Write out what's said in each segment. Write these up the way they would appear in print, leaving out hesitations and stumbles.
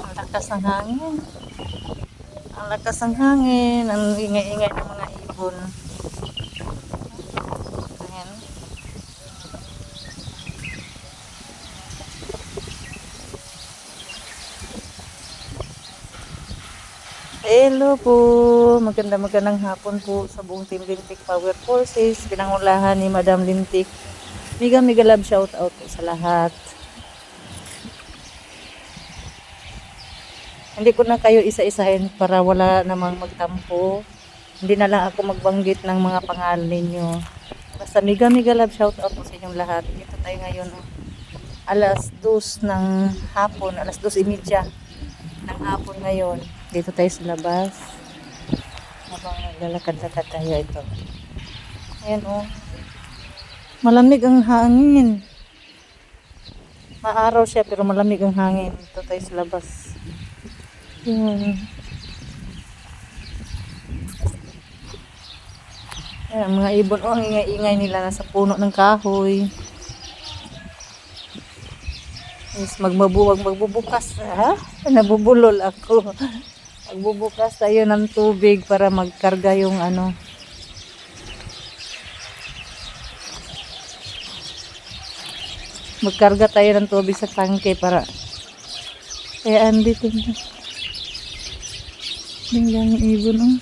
Ang lakas ng hangin. Ang lakas ng hangin. Ang ingay-ingay ng mga ibon. Ayan. Hello po. Magandang hapon po sa buong Team Lintik Power Forces. Pinangulahan ni Madam Lintik. Mega love shout out po sa lahat. Hindi ko na kayo isa-isahin para wala namang magtampo. Hindi na lang ako magbanggit ng mga pangalan ninyo. Basta mega love shout out po sa inyong lahat. Dito tayo ngayon. Alas 2 ng hapon. Alas 2:30 ng hapon ngayon. Dito tayo sa labas. Habang naglalakad-lakad tayo ito. Ayan o. Malamig ang hangin. Maaraw siya pero malamig ang hangin. Dito tayo sa labas. Ayan. Ayan, mga ibon. Oh, ang ingay-ingay nila nasa puno ng kahoy. Yes, magbubukas. Ha? Nabubulol ako. Magbubukas tayo ng tubig para magkarga yung ano. Magkarga tayo ng tubig sa tangke para kaya andito na. Binggang ibon oh.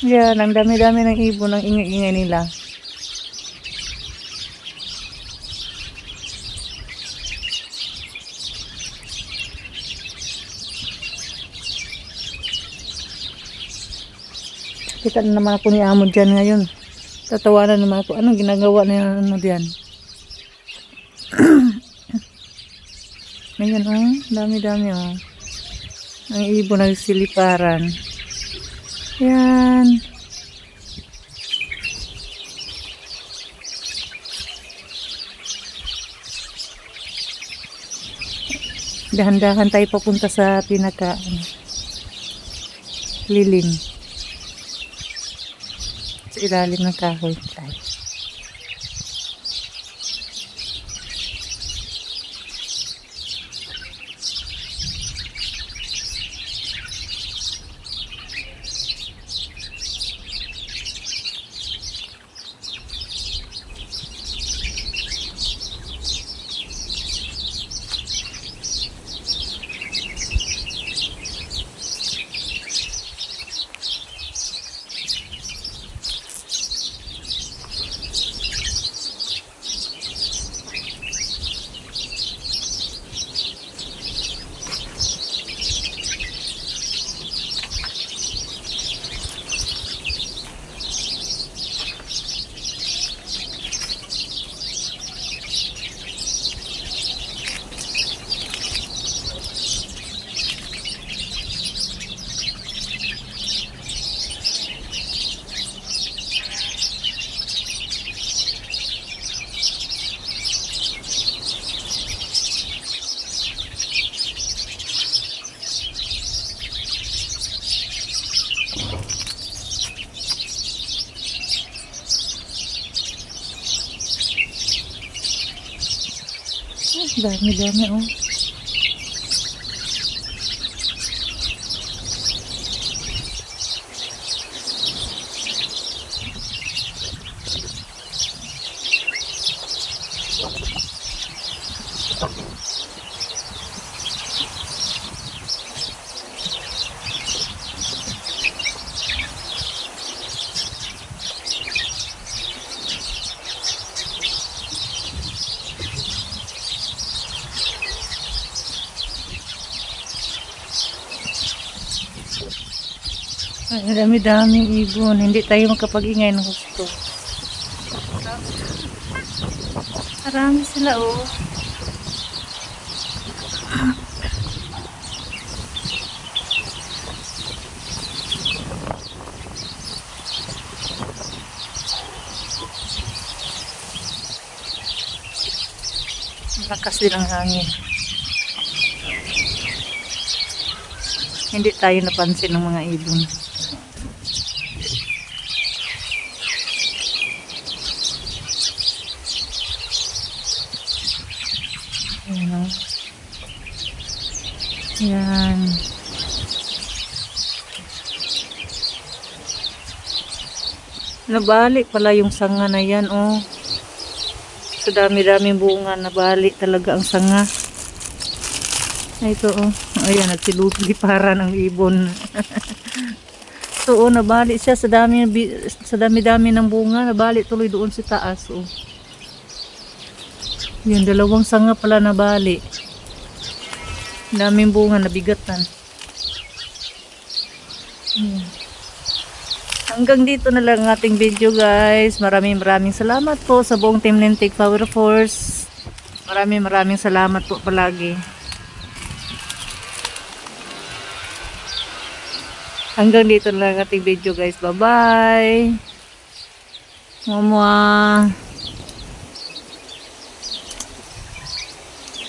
Yan, ang dami-dami ng ibon, ang ingay-ingay nila. Kita na naman ako ni Amo dyan ngayon. Tatawanan naman ako. Anong ginagawa na ano dyan? Ngayon oh, dami-dami oh. Ang ibon nagsiliparan. Yan. Dahan-dahan tayo papunta sa pinaka lilim. Sa ilalim ng kahoy tayo. Dami-dami oh. Ang dami-daming ibon. Hindi tayo makapag-ingay ng gusto. Marami sila oh. Malakas din ang hangin. Hindi tayo napansin ng mga ibon. Ayan o. Yan. Nabali pala yung sanga na yan, oh. Sa dami-daming bunga, nabali talaga ang sanga. Ay, ito, oh. Ayan, nagsilutli para ng ibon. So, oh, nabali siya sa dami-dami ng bunga. Nabali tuloy doon sa taas, oh. Yan, dalawang sanga pala nabali. Daming bunga, nabigatan. Ayan. Hanggang dito na lang ang ating video, guys. Maraming salamat po sa buong team Lintik Power Force. Maraming salamat po palagi. Hanggang dito na lang ang ating video, guys. Bye-bye. Mama.